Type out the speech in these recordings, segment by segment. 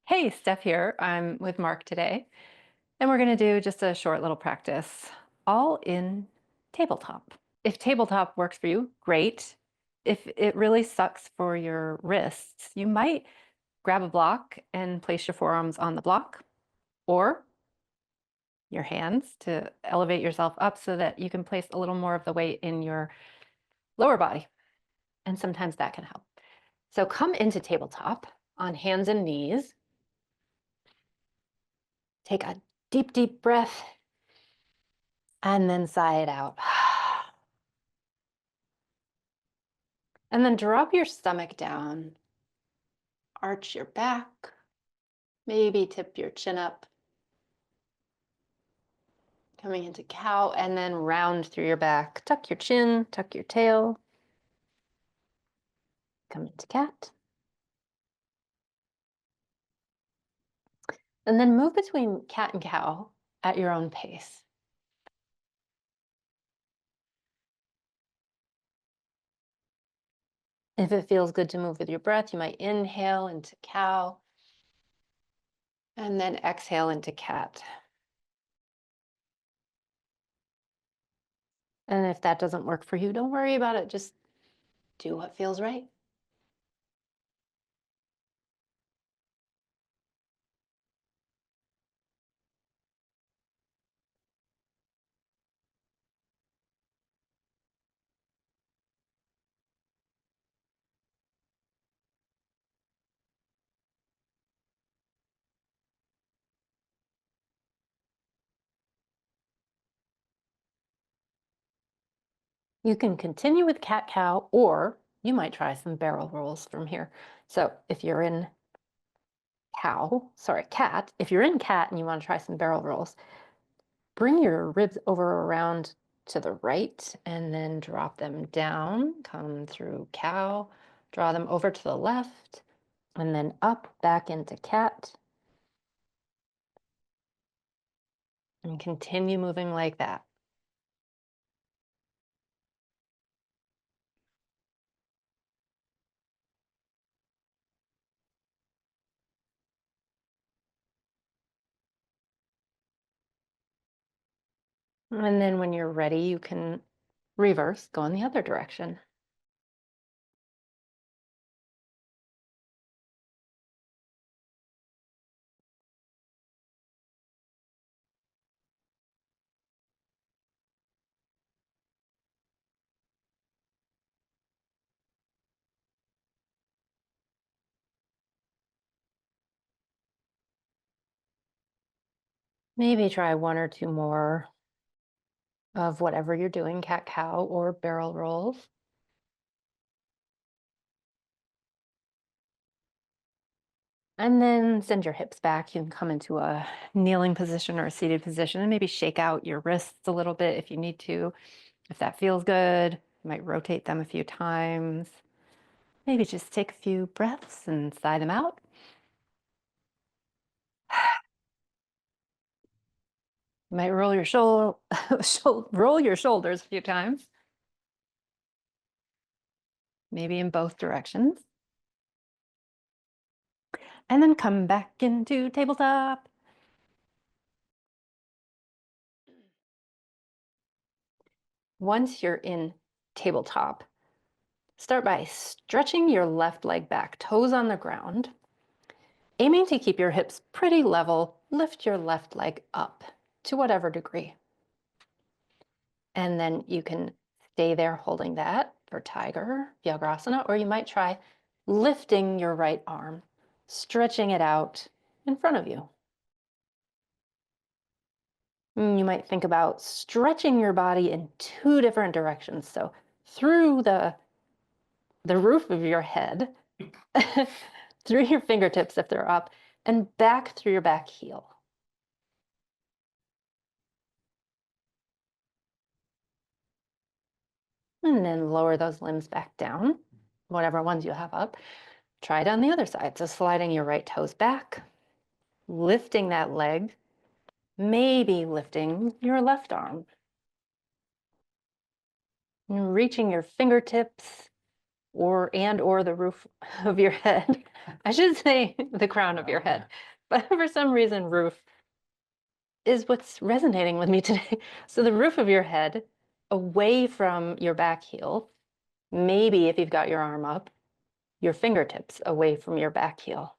Hey, Steph here. I'm with Mark today, and we're going to do just a short little practice, all in tabletop. If tabletop works for you, great. If it really sucks for your wrists, you might grab a block and place your forearms on the block, or your hands to elevate yourself up so that you can place a little more of the weight in your lower body. And sometimes that can help. So come into tabletop on hands and knees. Take a deep, deep breath and then sigh it out. And then drop your stomach down, arch your back, maybe tip your chin up, coming into cow, and then round through your back. Tuck your chin, tuck your tail, come into cat. And then move between cat and cow at your own pace. If it feels good to move with your breath, you might inhale into cow and then exhale into cat. And if that doesn't work for you, don't worry about it. Just do what feels right. You can continue with cat-cow, or you might try some barrel rolls from here. So if you're in cat, if you're in cat and you want to try some barrel rolls, bring your ribs over around to the right and then drop them down, come through cow, draw them over to the left, and then up back into cat. And continue moving like that. And then when you're ready, you can reverse, go in the other direction. Maybe try one or two more of whatever you're doing, cat-cow or barrel rolls. And then send your hips back. You can come into a kneeling position or a seated position and maybe shake out your wrists a little bit if you need to. If that feels good, you might rotate them a few times. Maybe just take a few breaths and sigh them out. You might roll your roll your shoulders a few times, maybe in both directions. And then come back into tabletop. Once you're in tabletop, start by stretching your left leg back, toes on the ground. Aiming to keep your hips pretty level, lift your left leg up to whatever degree. And then you can stay there holding that for tiger, Vyagrasana, or you might try lifting your right arm, stretching it out in front of you. You might think about stretching your body in two different directions. So through the roof of your head, through your fingertips if they're up, and back through your back heel. And then lower those limbs back down, whatever ones you have up. Try it on the other side. So sliding your right toes back, lifting that leg, maybe lifting your left arm. And reaching your fingertips or the roof of your head. I should say the crown of your head, but for some reason, roof is what's resonating with me today. So the roof of your head away from your back heel, maybe if you've got your arm up, your fingertips away from your back heel.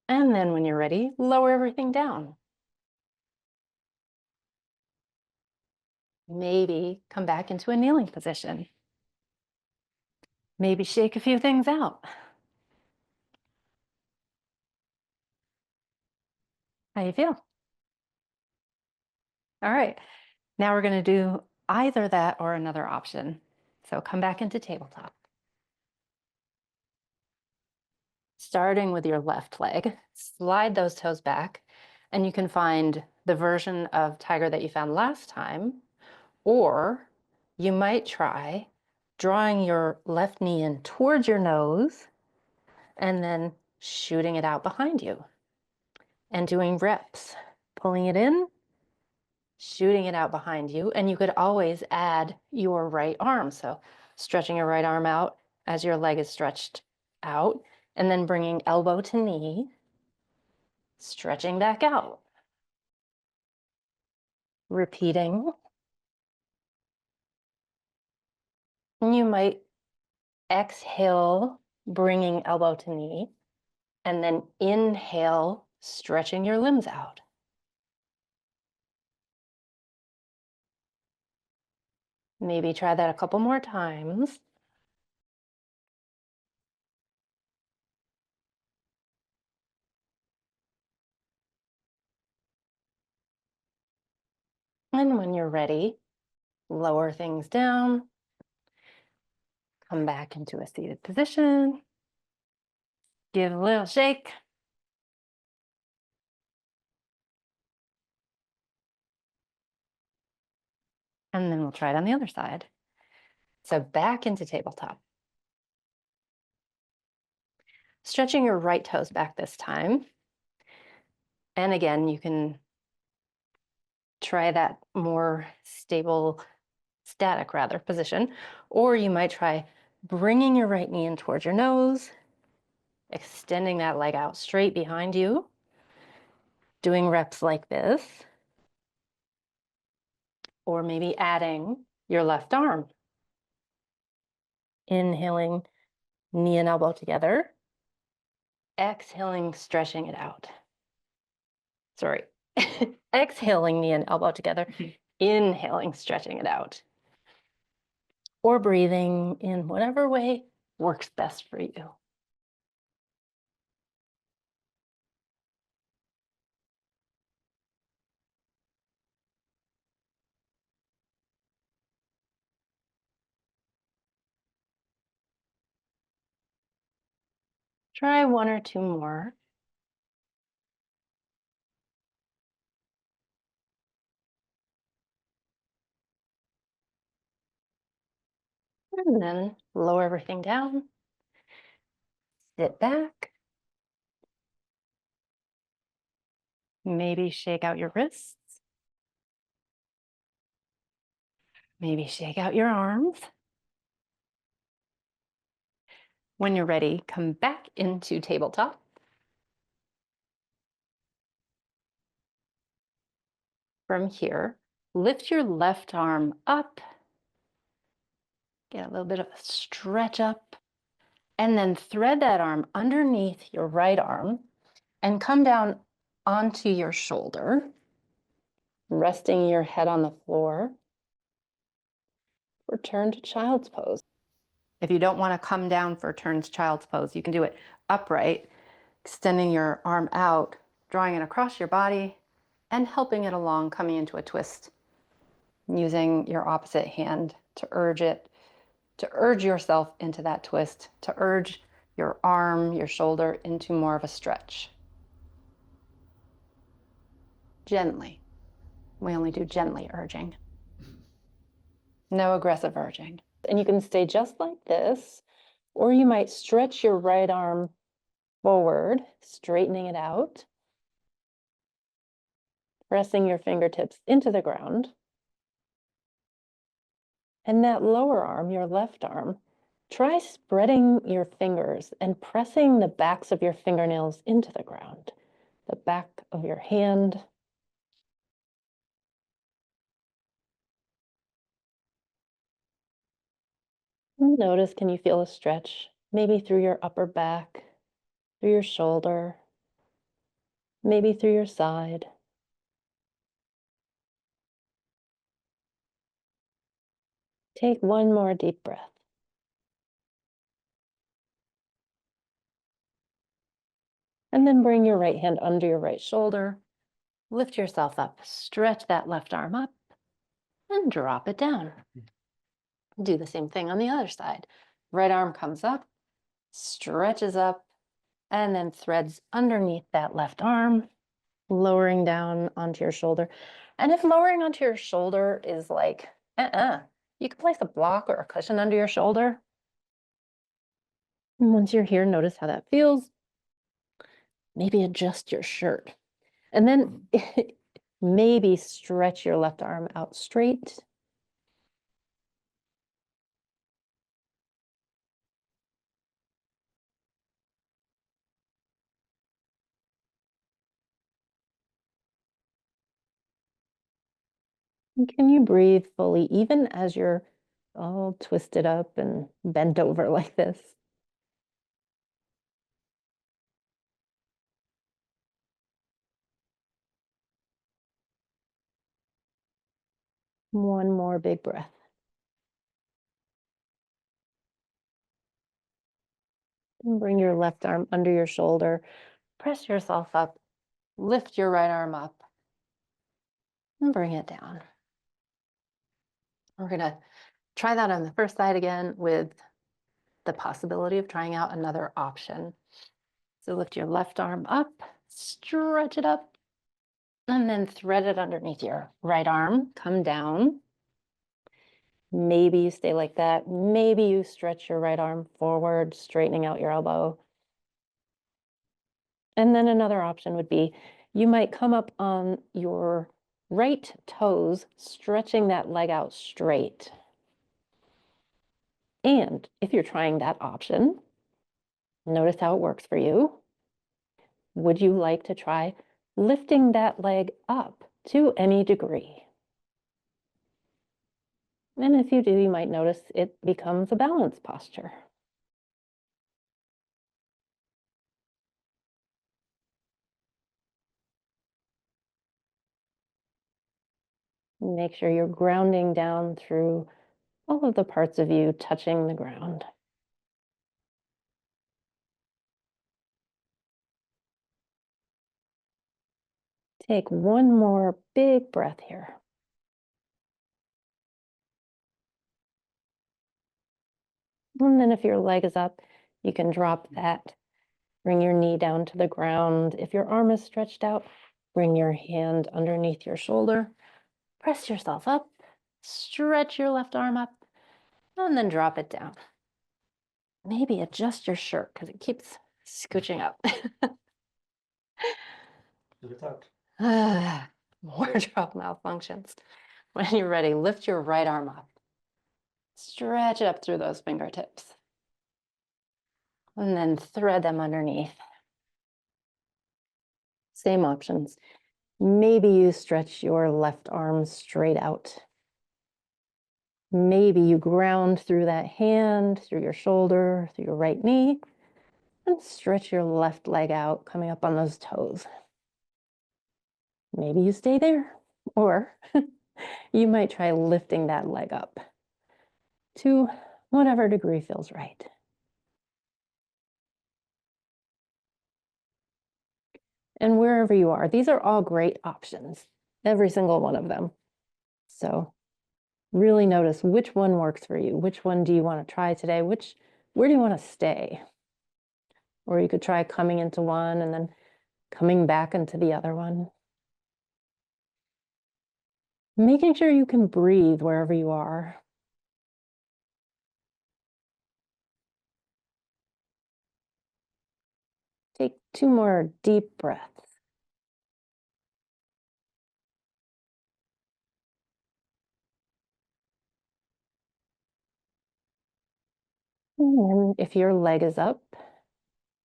And then when you're ready, lower everything down. Maybe come back into a kneeling position. Maybe shake a few things out. How you feel? All right, now we're going to do either that or another option. So come back into tabletop. Starting with your left leg, slide those toes back, and you can find the version of tiger that you found last time, or you might try drawing your left knee in towards your nose and then shooting it out behind you and doing reps, pulling it in, shooting it out behind you. And you could always add your right arm. So stretching your right arm out as your leg is stretched out, and then bringing elbow to knee, stretching back out. Repeating. And you might exhale, bringing elbow to knee, and then inhale, stretching your limbs out. Maybe try that a couple more times. And when you're ready, lower things down, come back into a seated position, give a little shake. And then we'll try it on the other side. So back into tabletop. Stretching your right toes back this time. And again, you can try that more stable, static rather, position. Or you might try bringing your right knee in towards your nose, extending that leg out straight behind you, doing reps like this. Or maybe adding your left arm. Inhaling, knee and elbow together. Exhaling, stretching it out. Sorry. Exhaling, knee and elbow together. Inhaling, stretching it out. Or breathing in whatever way works best for you. Try one or two more. And then lower everything down. Sit back. Maybe shake out your wrists. Maybe shake out your arms. When you're ready, come back into tabletop. From here, lift your left arm up. Get a little bit of a stretch up. And then thread that arm underneath your right arm and come down onto your shoulder, resting your head on the floor. Return to child's pose. If you don't want to come down for turn to child's pose, you can do it upright, extending your arm out, drawing it across your body, and helping it along, coming into a twist, using your opposite hand to urge it, to urge yourself into that twist, to urge your arm, your shoulder into more of a stretch. Gently. We only do gently urging. No aggressive urging. And you can stay just like this, or you might stretch your right arm forward, straightening it out. pressing your fingertips into the ground. And that lower arm, your left arm, try spreading your fingers and pressing the backs of your fingernails into the ground, the back of your hand. Notice, can you feel a stretch? Maybe through your upper back, through your shoulder, maybe through your side. Take one more deep breath. And then bring your right hand under your right shoulder. Lift yourself up, stretch that left arm up, and drop it down. Do the same thing on the other side. Right arm comes up, stretches up, and then threads underneath that left arm, lowering down onto your shoulder. And if lowering onto your shoulder is like, you can place a block or a cushion under your shoulder. And once you're here, notice how that feels. Maybe adjust your shirt. And then maybe stretch your left arm out straight. And can you breathe fully, even as you're all twisted up and bent over like this? One more big breath. And bring your left arm under your shoulder. Press yourself up. Lift your right arm up. And bring it down. We're going to try that on the first side again with the possibility of trying out another option. So lift your left arm up, stretch it up, and then thread it underneath your right arm. Come down. Maybe you stay like that. Maybe you stretch your right arm forward, straightening out your elbow. And then another option would be you might come up on your right toes, stretching that leg out straight. And if you're trying that option, notice how it works for you. Would you like to try lifting that leg up to any degree? And if you do, you might notice it becomes a balance posture. Make sure you're grounding down through all of the parts of you touching the ground. Take one more big breath here. And then if your leg is up, you can drop that. Bring your knee down to the ground. If your arm is stretched out, bring your hand underneath your shoulder. Press yourself up. Stretch your left arm up. And then drop it down. Maybe adjust your shirt because it keeps scooching up. Wardrobe malfunctions. When you're ready, lift your right arm up. Stretch it up through those fingertips. And then thread them underneath. Same options. Maybe you stretch your left arm straight out. Maybe you ground through that hand, through your shoulder, through your right knee, and stretch your left leg out, coming up on those toes. Maybe you stay there, or you might try lifting that leg up to whatever degree feels right. And wherever you are, these are all great options, every single one of them. So really notice which one works for you. Which one do you want to try today? Where do you want to stay? Or you could try coming into one and then coming back into the other one. Making sure you can breathe wherever you are. Take two more deep breaths. And if your leg is up,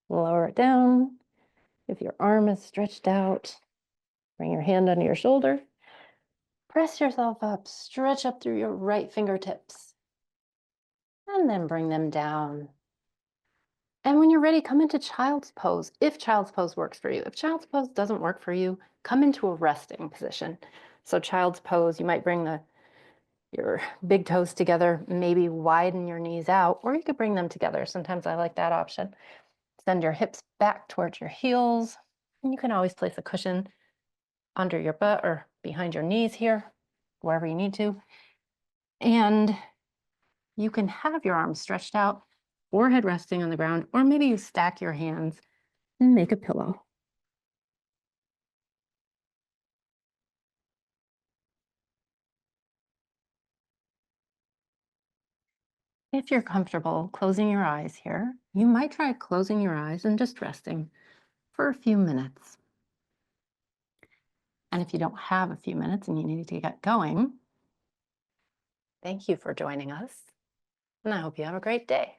lower it down. If your arm is stretched out, bring your hand under your shoulder. Press yourself up, stretch up through your right fingertips, and then bring them down. And when you're ready, come into child's pose, if child's pose works for you. If child's pose doesn't work for you, come into a resting position. So child's pose, you might bring your big toes together, maybe widen your knees out, or you could bring them together. Sometimes I like that option. Send your hips back towards your heels. And you can always place a cushion under your butt or behind your knees here, wherever you need to. And you can have your arms stretched out, forehead resting on the ground, or maybe you stack your hands and make a pillow. If you're comfortable closing your eyes here, you might try closing your eyes and just resting for a few minutes. And if you don't have a few minutes and you need to get going, thank you for joining us. And I hope you have a great day.